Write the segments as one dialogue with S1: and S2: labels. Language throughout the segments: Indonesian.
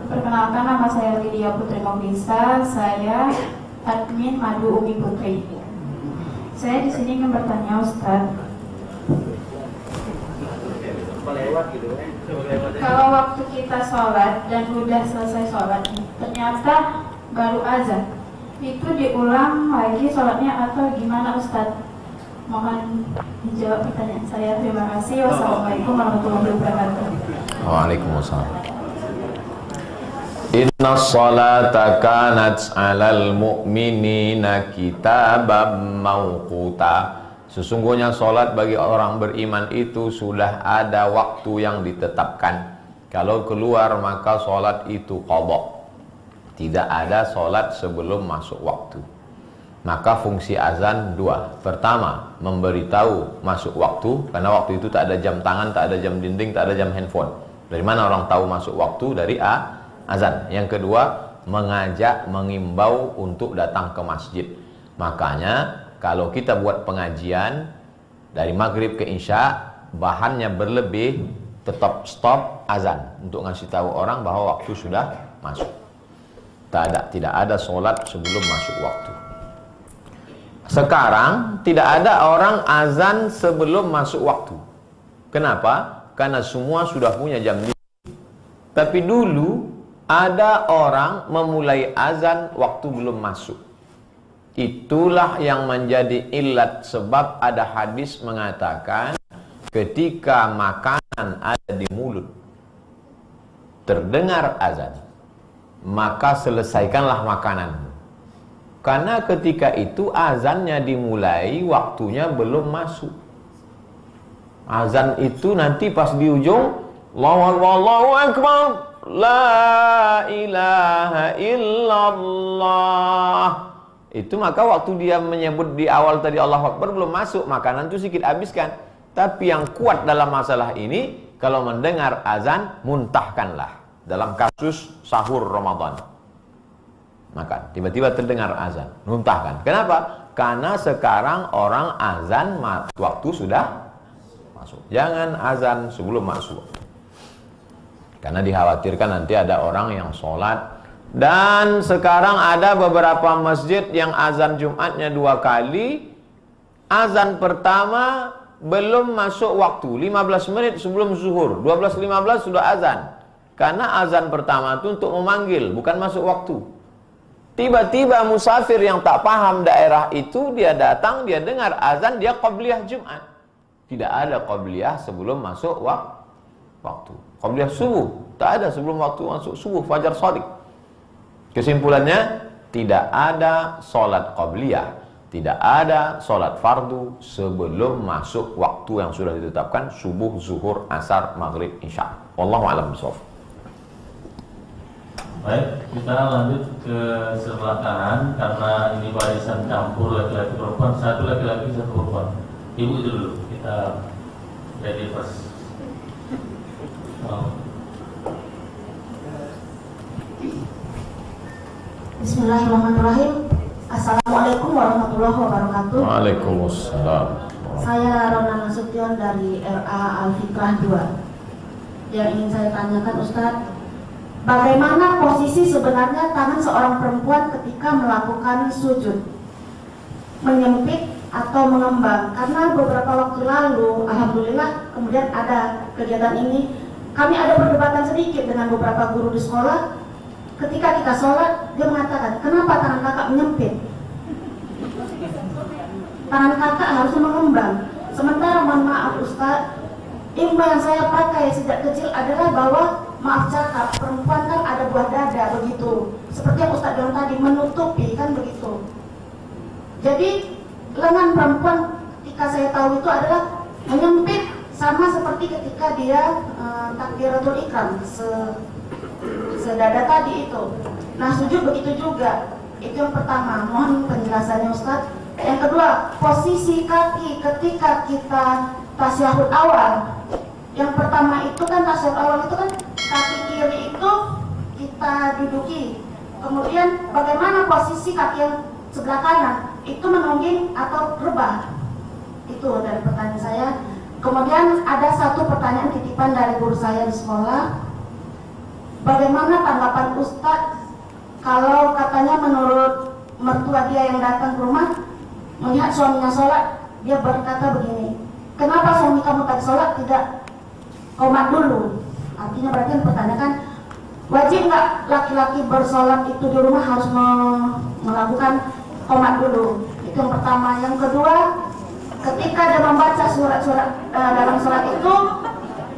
S1: Perkenalkan, nama saya Lydia Putri Maulisa. Saya admin Madu Umi Putri. Saya di sini ingin bertanya, Ustadz. Kalau waktu kita sholat dan udah selesai sholat, ternyata baru azan, itu diulang lagi sholatnya atau gimana, Ustadz? Mohon dijawab pertanyaan saya. Terima kasih. Wassalamualaikum warahmatullahi wabarakatuh.
S2: Waalaikumsalam. Inna sholata kanat 'alal mu'minina kitaban mawquta. Sesungguhnya sholat bagi orang beriman itu sudah ada waktu yang ditetapkan. Kalau keluar maka sholat itu qadha. Tidak ada sholat sebelum masuk waktu. Maka fungsi azan dua. Pertama, memberitahu masuk waktu, karena waktu itu tak ada jam tangan, tak ada jam dinding, tak ada jam handphone. Dari mana orang tahu masuk waktu? Dari azan. Yang kedua, mengajak, mengimbau untuk datang ke masjid. Makanya kalau kita buat pengajian dari maghrib ke isya, bahannya berlebih, tetap stop azan untuk ngasih tahu orang bahwa waktu sudah masuk. Tidak ada sholat sebelum masuk waktu. Sekarang tidak ada orang azan sebelum masuk waktu. Kenapa? Karena semua sudah punya jam dinding. Tapi dulu ada orang memulai azan waktu belum masuk. Itulah yang menjadi illat, sebab ada hadis mengatakan ketika makanan ada di mulut terdengar azan, maka selesaikanlah makanan. Karena ketika itu azannya dimulai, waktunya belum masuk. Azan itu nanti pas di ujung, Allahu Akbar, la ilaha illallah. Itu maka waktu dia menyebut di awal tadi Allahu Akbar belum masuk, makanan itu sedikit habiskan. Tapi yang kuat dalam masalah ini, kalau mendengar azan, muntahkanlah. Dalam kasus sahur Ramadan, maka tiba-tiba terdengar azan, muntahkan. Kenapa? Karena sekarang orang azan waktu sudah masuk. Jangan azan sebelum masuk, karena dikhawatirkan nanti ada orang yang sholat. Dan sekarang ada beberapa masjid yang azan Jumatnya 2 kali. Azan pertama belum masuk waktu, 15 menit sebelum zuhur, 12.15 sudah azan. Karena azan pertama itu untuk memanggil, bukan masuk waktu. Tiba-tiba musafir yang tak paham daerah itu, dia datang, dia dengar azan, dia qabliyah Jumat. Tidak ada qabliyah sebelum masuk waktu. Qabliyah subuh, tak ada sebelum waktu masuk subuh, fajar shadiq. Kesimpulannya, tidak ada sholat qabliyah, tidak ada sholat fardu sebelum masuk waktu yang sudah ditetapkan, subuh, zuhur, asar, maghrib, isya. Wallahu a'lam bishawab.
S3: Baik, kita lanjut ke sebelah kanan karena ini barisan campur laki-laki perempuan, satu laki-laki satu perempuan. Ibu itu dulu, kita ready first.
S4: Bismillahirrahmanirrahim. Assalamualaikum warahmatullahi wabarakatuh.
S2: Waalaikumsalam.
S4: Saya Rona Nasution dari RA Al-Fiqrah 2. Yang ingin saya tanyakan, Ustadz, bagaimana posisi sebenarnya tangan seorang perempuan ketika melakukan sujud? Menyempit atau mengembang? Karena beberapa waktu lalu, alhamdulillah, kemudian ada kegiatan ini, kami ada perdebatan sedikit dengan beberapa guru di sekolah. Ketika kita sholat, dia mengatakan, kenapa tangan kakak menyempit? Tangan kakak harusnya mengembang. Sementara, mohon maaf Ustadz, ilmu yang saya pakai sejak kecil adalah bahwa, maaf cakap, perempuan kan ada buah dada begitu. Seperti yang Ustadz bilang tadi, menutupi kan begitu. Jadi lengan perempuan ketika saya tahu itu adalah menyempit, sama seperti ketika dia takbiratul ihram sedada tadi itu. Nah, sujud begitu juga. Itu yang pertama, mohon penjelasannya Ustadz. Yang kedua, posisi kaki ketika kita tasyahud awal. Yang pertama itu kan tasyahud awal itu kan kaki kiri itu kita duduki. Kemudian bagaimana posisi kaki yang sebelah kanan? Itu menungging atau rebah? Itu dari pertanyaan saya. Kemudian ada satu pertanyaan titipan dari guru saya di sekolah. bagaimana tanggapan Ustadz kalau katanya menurut mertua dia yang datang ke rumah melihat suaminya sholat, dia berkata begini, kenapa suami kamu tadi sholat tidak qomat dulu? Artinya berarti mempertanyakan, wajib nggak laki-laki bersolat itu di rumah harus melakukan qomat dulu? Itu yang pertama. Yang kedua, ketika dia membaca surat-surat dalam surat itu,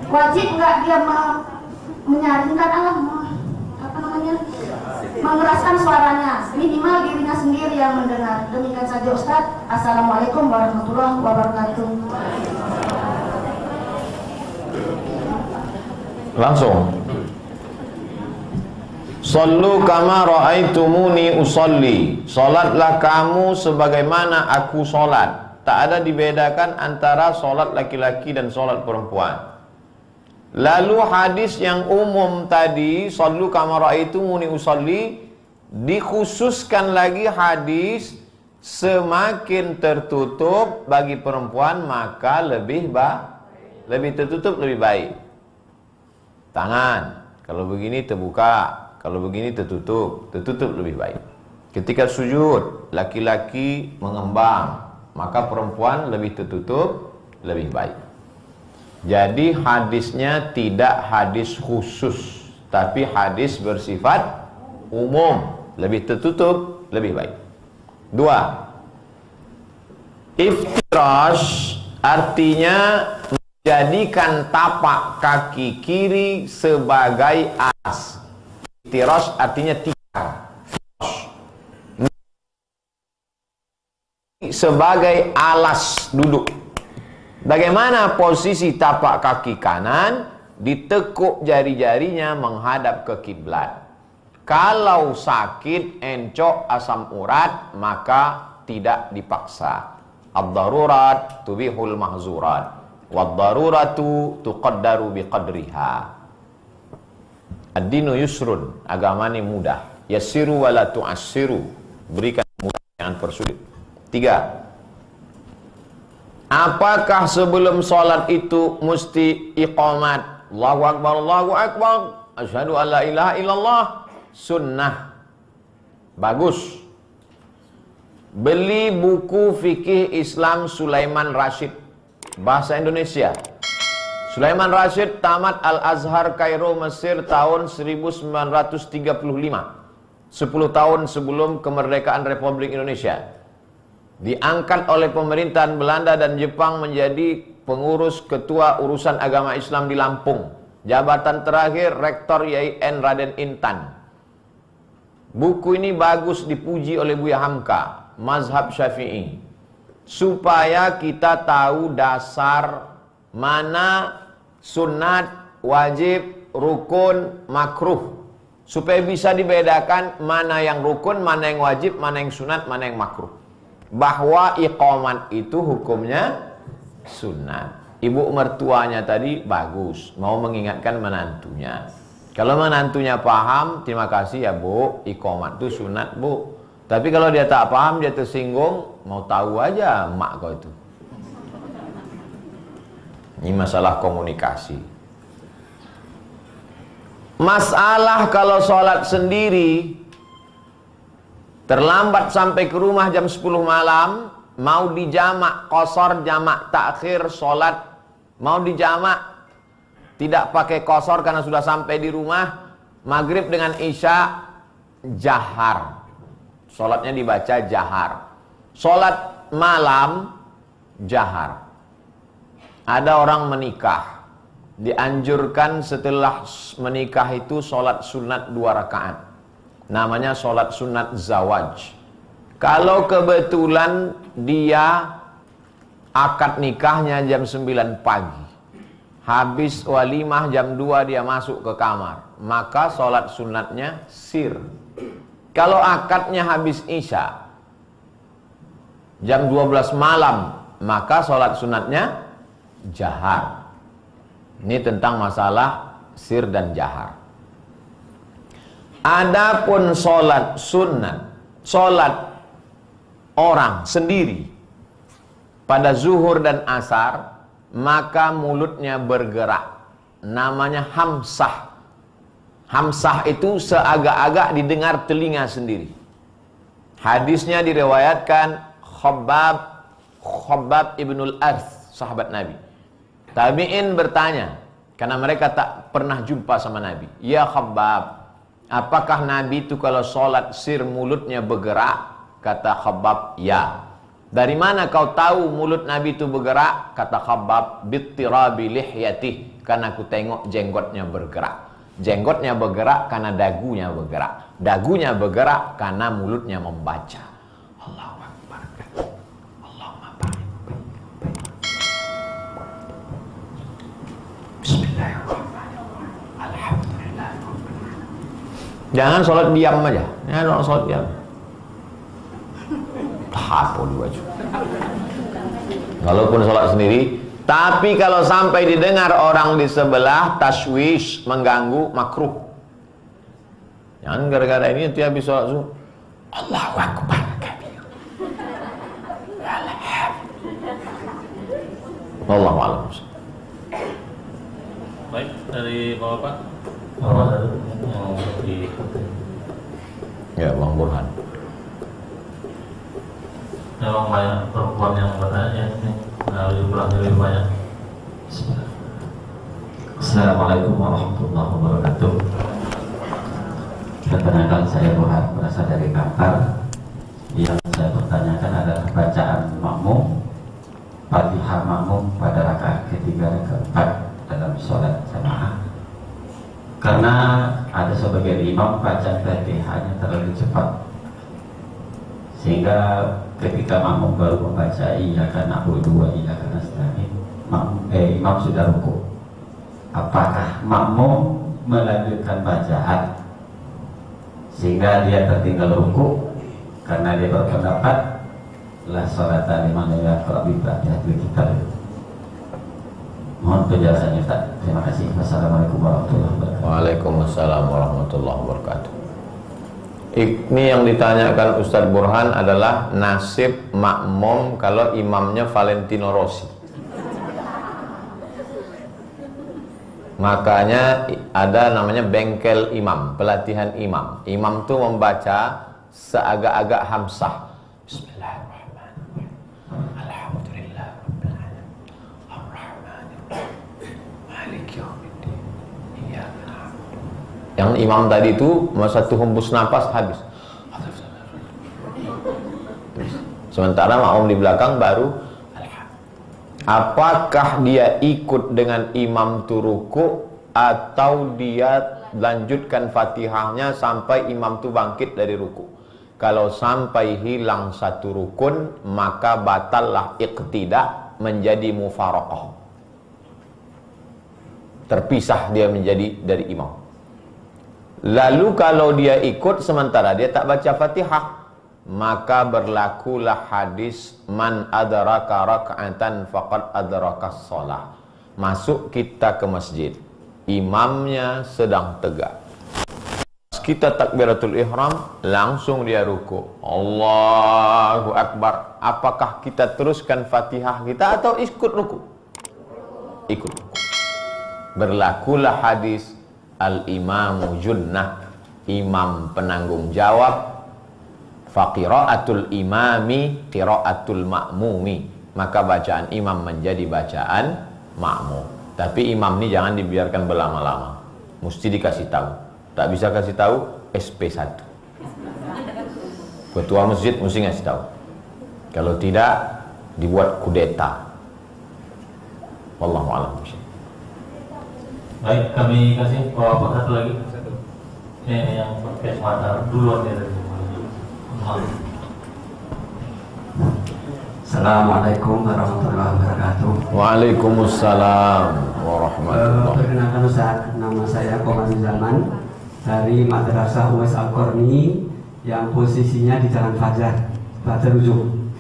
S4: wajib nggak dia menyaringkan mengeraskan suaranya, minimal dirinya sendiri yang mendengar. Demikian saja Ustadz. Assalamualaikum warahmatullahi wabarakatuh.
S2: Langsung. Sallu kama ra'aitumuni usolli. Salatlah kamu sebagaimana aku salat. Tak ada dibedakan antara salat laki-laki dan salat perempuan. Lalu hadis yang umum tadi, sallu kama ra'aitumuni usolli, dikhususkan lagi hadis semakin tertutup bagi perempuan maka lebih tertutup lebih baik. Tangan, kalau begini terbuka, kalau begini tertutup lebih baik. Ketika sujud, laki-laki mengembang, maka perempuan lebih tertutup lebih baik. Jadi hadisnya tidak hadis khusus, tapi hadis bersifat umum, lebih tertutup lebih baik. 2. Iftirash artinya menjadikan tapak kaki kiri sebagai alas. Iftirash artinya tikar, sebagai alas duduk. Bagaimana posisi tapak kaki kanan? Ditekuk jari-jarinya menghadap ke kiblat. Kalau sakit, encok, asam urat, maka tidak dipaksa. Ad-darurat tubihul mahzurat, wad-daruratu tuqaddaru biqadriha. Ad-dinu yusrun, agama ini mudah. Yassiru wa la tu'assiru, berikan mudah, jangan persulit. 3. Apakah sebelum sholat itu mesti iqamat? Allahu Akbar, Allahu Akbar, asyhadu an la ilaha illallah. Sunnah. Bagus. Beli buku fikih Islam Sulaiman Rashid, bahasa Indonesia. Sulaiman Rashid tamat Al-Azhar Kairo Mesir tahun 1935, 10 tahun sebelum kemerdekaan Republik Indonesia. Diangkat oleh pemerintahan Belanda dan Jepang menjadi pengurus ketua urusan agama Islam di Lampung. Jabatan terakhir Rektor YIN Raden Intan. Buku ini bagus, dipuji oleh Buya Hamka, mazhab Syafi'i, supaya kita tahu dasar mana sunat, wajib, rukun, makruh, supaya bisa dibedakan mana yang rukun, mana yang wajib, mana yang sunat, mana yang makruh. Bahwa iqamat itu hukumnya sunat. Ibu mertuanya tadi bagus, mau mengingatkan menantunya. Kalau menantunya paham, terima kasih ya Bu, iqamat itu sunat Bu. Tapi kalau dia tak paham, dia tersinggung, mau tahu aja mak kau itu. Ini masalah komunikasi. Masalah kalau sholat sendiri, terlambat sampai ke rumah jam 10 malam, mau dijamak, qasar, jamak, takhir, sholat, mau dijamak, tidak pakai qasar karena sudah sampai di rumah, maghrib dengan isya, jahar. Sholatnya dibaca jahar. Sholat malam, jahar. Ada orang menikah, dianjurkan setelah menikah itu sholat sunat 2 rakaat. Namanya sholat sunat zawaj. Kalau kebetulan dia akad nikahnya jam 9 pagi, habis walimah jam 2 dia masuk ke kamar, maka sholat sunatnya sir. Kalau akadnya habis isya jam 12 malam, maka sholat sunatnya jahar. Ini tentang masalah sir dan jahar. Adapun sholat sunat, sholat orang sendiri pada zuhur dan asar, maka mulutnya bergerak, namanya hamsah. Hamsah itu seagak-agak didengar telinga sendiri. Hadisnya diriwayatkan Khabbab ibnul Arth, sahabat Nabi. Tabi'in bertanya, karena mereka tak pernah jumpa sama Nabi. Ya Khabbab, apakah Nabi itu kalau sholat sir mulutnya bergerak? Kata Khabbab, ya. Dari mana kau tahu mulut Nabi itu bergerak? Kata Khabbab, bittirabi lihyatih, karena aku tengok jenggotnya bergerak. Jenggotnya bergerak karena dagunya bergerak. Dagunya bergerak karena mulutnya membaca. Allahu Akbar. Allahumma barik. Bismillahirrahmanirrahim. Alhamdulillah. Jangan sholat diam aja. Jangan sholat diam. Apa di wajah. Walaupun sholat sendiri, tapi kalau sampai didengar orang di sebelah, tashwish, mengganggu, makruh. Jangan gara-gara ini nanti habis sholat zuhur, Allahu Akbar kabir. Wallahu a'lam.
S3: Baik, dari Bapak. Bapak mau di
S2: Ya, Bang Burhan.
S3: memang banyak perempuan yang bertanya ini, lebih banyak.
S5: Assalamualaikum warahmatullahi wabarakatuh. Perkenalkan, saya Burhan, berasal dari Qatar. Yang saya pertanyakan adalah bacaan makmum, Fatihah makmum pada rakaat ketiga dan keempat dalam sholat jamaah. Karena ada sebagian imam baca Fatihahnya terlalu cepat, sehingga ketika makmum baru membaca iyyaka na'budu wa iyyaka nasta'in, imam sudah ruku. Apakah makmum melanjutkan bacaan sehingga dia tertinggal ruku? Karena dia berpendapat la sholata liman lam yaqra bi fatihatil kitab. Mohon penjelasannya, Ustaz. Terima kasih. Wassalamualaikum warahmatullahi wabarakatuh.
S2: Waalaikumsalam warahmatullahi wabarakatuh. Ini yang ditanyakan Ustadz Burhan adalah nasib makmum kalau imamnya Valentino Rossi. Makanya ada namanya bengkel imam, pelatihan imam. Imam tuh membaca seagak-agak hamsah. Bismillahirrahmanirrahim. Alhamdulillah rabbil alamin. Ar-Rahmanirrahim. Maliki yaumiddin. Iyyaka na'budu. Yang imam tadi itu satu hembus nafas habis. Sementara makmum di belakang baru. Apakah dia ikut dengan imam turuku atau dia lanjutkan Fatihahnya sampai imam tu bangkit dari ruku? Kalau sampai hilang satu rukun, maka batallah iqtidah, menjadi mufaraqah. Terpisah dia menjadi dari imam. Lalu kalau dia ikut sementara dia tak baca Fatihah, maka berlakulah hadis man adraka raka'atan faqad adrakas shalah. Masuk kita ke masjid, imamnya sedang tegak, kita takbiratul ihram, langsung dia ruku, Allahu Akbar. Apakah kita teruskan Fatihah kita atau ikut ruku? Ikut ruku. Berlakulah hadis al-imamu junnah, imam penanggung jawab. Faqira'atul imami qira'atul ma'mumi, maka bacaan imam menjadi bacaan makmum. Tapi imam ini jangan dibiarkan berlama-lama, mesti dikasih tahu. Tak bisa kasih tahu, SP1. Ketua masjid mesti ngasih tahu. Kalau tidak, dibuat kudeta. Wallahu a'lam.
S3: Baik, kami kasih Bapak satu lagi. Ini yang pakai mata duluan ya.
S5: Assalamualaikum warahmatullahi wabarakatuh.
S2: Waalaikumsalam warahmatullahi.
S5: Perkenalkan Ustaz, nama saya Komar Zaman dari Madrasah Uwais Al-Qarni yang posisinya di Jalan Fajar, Fajar Ujung.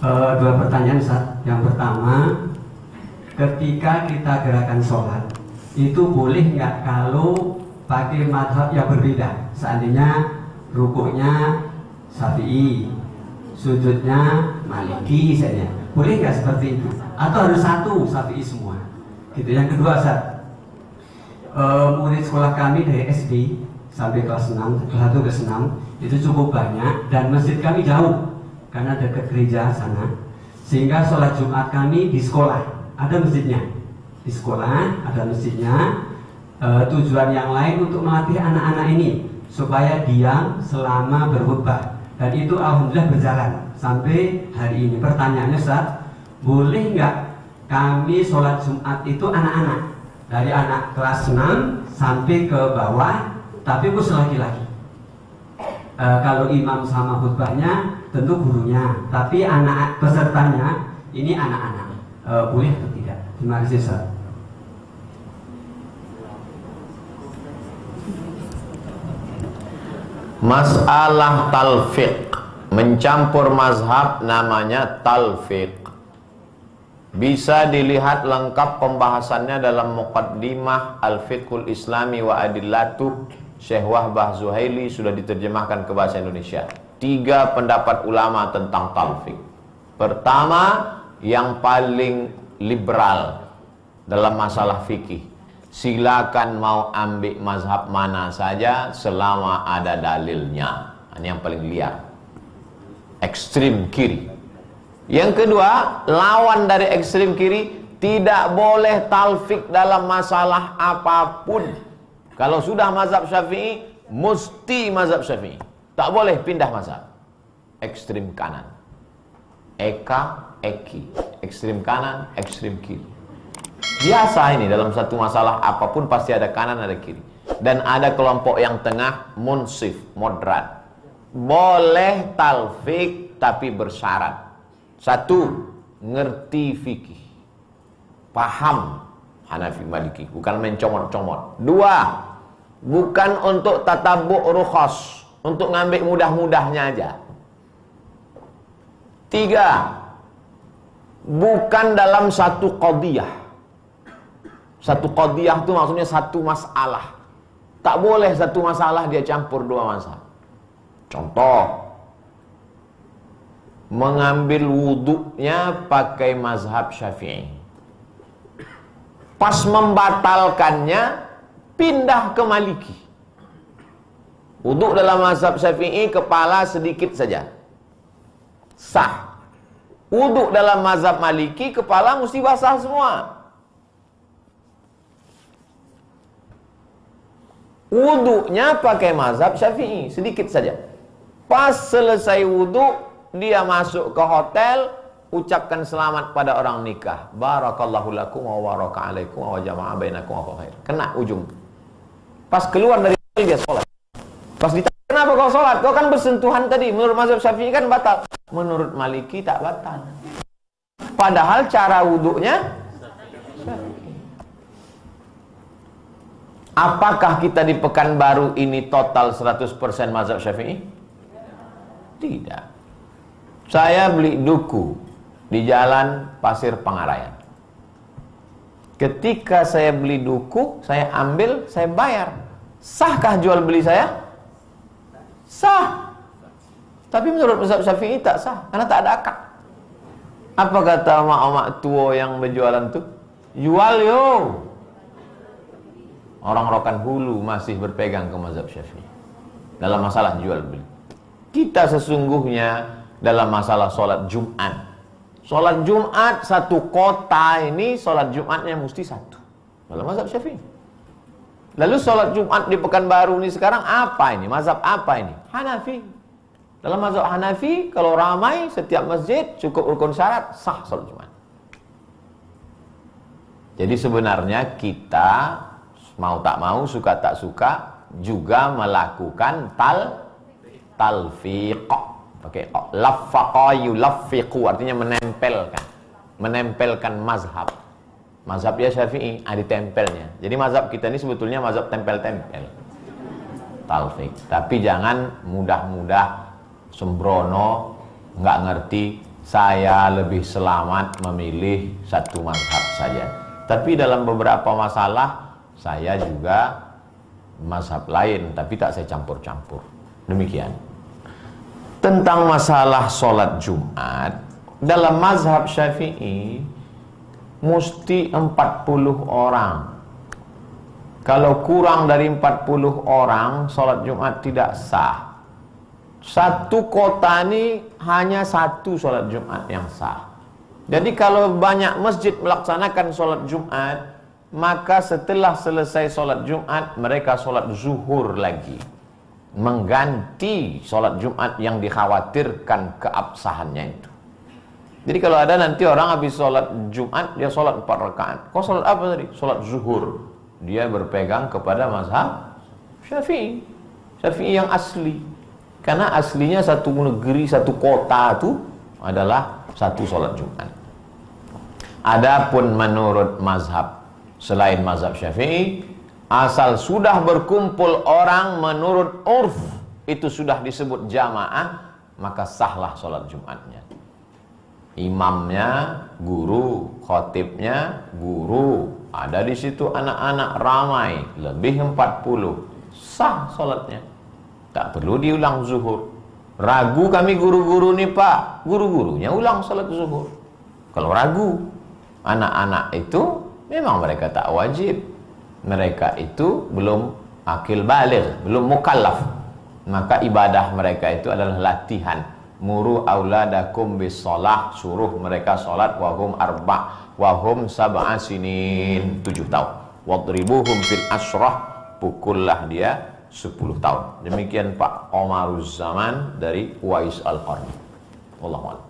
S5: Dua pertanyaan Ustaz. Yang pertama, ketika kita gerakan sholat, itu boleh nggak kalau pakai madhab yang berbeda? Seandainya rukuknya Syafi'i, sujudnya Maliki misalnya, boleh nggak seperti itu? Atau harus satu Syafi'i semua? Gitu. Yang kedua Ustaz,
S6: murid sekolah kami dari SD sampai kelas 6, kelas 1 ke 6 itu cukup banyak, dan masjid kami jauh karena dekat gereja sana, sehingga sholat Jumat kami di sekolah, ada masjidnya di sekolah, ada masjidnya. Tujuan yang lain untuk melatih anak-anak ini supaya diam selama berkhutbah, dan itu alhamdulillah berjalan sampai hari ini. Pertanyaannya, Ustaz, boleh nggak kami sholat Jumat itu anak-anak dari anak kelas 6 sampai ke bawah, tapi khusus laki-laki? Kalau imam sama khutbahnya tentu gurunya, tapi anak pesertanya ini anak-anak, boleh atau tidak? Terima kasih, Ustaz.
S2: Masalah talfiq, mencampur mazhab namanya talfiq. Bisa dilihat lengkap pembahasannya dalam Muqaddimah Al-Fiqhul Islami wa Adillatuh Syekh Wahbah Zuhaili, sudah diterjemahkan ke bahasa Indonesia. 3 pendapat ulama tentang talfiq. Pertama, yang paling liberal dalam masalah fikih, silakan mau ambil mazhab mana saja selama ada dalilnya. Ini yang paling liar, ekstrim kiri. Yang kedua, lawan dari ekstrim kiri, tidak boleh talfiq dalam masalah apapun. Kalau sudah mazhab Syafi'i, mesti mazhab Syafi'i, tak boleh pindah mazhab. Ekstrim kanan, eka, eki, ekstrim kanan, ekstrim kiri. Biasa ini, dalam satu masalah apapun pasti ada kanan, ada kiri. Dan ada kelompok yang tengah, munsif, moderat. Boleh talfiq tapi bersyarat. 1, ngerti fikih, paham Hanafi Maliki, bukan mencomot-comot. 2, bukan untuk tatabbu' rukhas, untuk ngambil mudah-mudahnya aja. 3, bukan dalam satu qadiyah. Satu qadiyah itu maksudnya satu masalah. Tak boleh satu masalah dia campur 2 masalah. Contoh, mengambil wuduknya pakai mazhab Syafi'i, pas membatalkannya pindah ke Maliki. Wuduk dalam mazhab Syafi'i kepala sedikit saja, sah. Wuduk dalam mazhab Maliki kepala mesti basah semua. Wuduknya pakai mazhab Syafi'i, sedikit saja. Pas selesai wuduk, dia masuk ke hotel, ucapkan selamat pada orang nikah. Barakallahu lakum wa baraka alaikum wa jama'a bainakum wa khair. Kena ujung. Pas keluar dari hotel dia sholat. Pas ditanya, kenapa kau sholat? Kau kan bersentuhan tadi. Menurut mazhab Syafi'i kan batal. Menurut Maliki tak batal. Padahal cara wuduknya Syafi'i. Apakah kita di Pekanbaru ini total 100% mazhab Syafi'i? Tidak. Saya beli duku di Jalan Pasir Pangarayan. Ketika saya beli duku, saya ambil, saya bayar. Sahkah jual beli saya? Sah. Tapi menurut mazhab Syafi'i tak sah, karena tak ada akad. Apa kata mak-mak tua yang berjualan tuh? Jual yo. Orang Rokan Hulu masih berpegang ke mazhab Syafi'i dalam masalah jual beli. Kita sesungguhnya dalam masalah sholat Jumat, sholat Jumat satu kota ini sholat Jumatnya mesti satu dalam mazhab Syafi'i. Lalu sholat Jumat di Pekanbaru ini sekarang apa ini? Mazhab apa ini? Hanafi. Dalam mazhab Hanafi, kalau ramai setiap masjid cukup rukun syarat, sah sholat Jumat. Jadi sebenarnya kita mau tak mau, suka tak suka juga melakukan talfiq. Pakai laffaqa yulaffiqu, artinya menempelkan mazhab. Mazhab ya Syafi'i, ada tempelnya. Jadi mazhab kita ini sebetulnya mazhab tempel-tempel, talfiq. Tapi jangan mudah-mudah sembrono, nggak ngerti. Saya lebih selamat memilih satu mazhab saja. Tapi dalam beberapa masalah saya juga mazhab lain, tapi tak saya campur-campur. Demikian. Tentang masalah sholat Jumat, dalam mazhab Syafi'i mesti 40 orang. Kalau kurang dari 40 orang, sholat Jumat tidak sah. Satu kota ini hanya satu sholat Jumat yang sah. Jadi kalau banyak masjid melaksanakan sholat Jumat, maka setelah selesai sholat Jumat, mereka sholat zuhur lagi, mengganti sholat Jumat yang dikhawatirkan keabsahannya itu. Jadi kalau ada nanti orang habis sholat Jumat, dia sholat 4 rakaat. Kau sholat apa tadi? Sholat zuhur. Dia berpegang kepada mazhab Syafi'i. Syafi'i yang asli. Karena aslinya satu negeri, satu kota itu adalah satu sholat Jumat. Adapun menurut mazhab selain mazhab Syafi'i, asal sudah berkumpul orang menurut urf, itu sudah disebut jamaah, maka sahlah sholat Jumatnya. Imamnya guru, khotibnya guru, ada di situ anak-anak ramai, lebih 40, sah sholatnya. Tak perlu diulang zuhur. Ragu kami guru-guru nih Pak, guru-gurunya ulang sholat zuhur. Kalau ragu, anak-anak itu memang mereka tak wajib. Mereka itu belum akil baligh, belum mukallaf. Maka ibadah mereka itu adalah latihan. Muru auladakum bis shalah, suruh mereka salat wahum wahum sab'a sinin, 7 tahun. Wadribuhum fil asyrah, pukullah dia 10 tahun. Demikian Pak Omaruz Zaman dari Uwais Al-Qarni. Wallahu a'lam.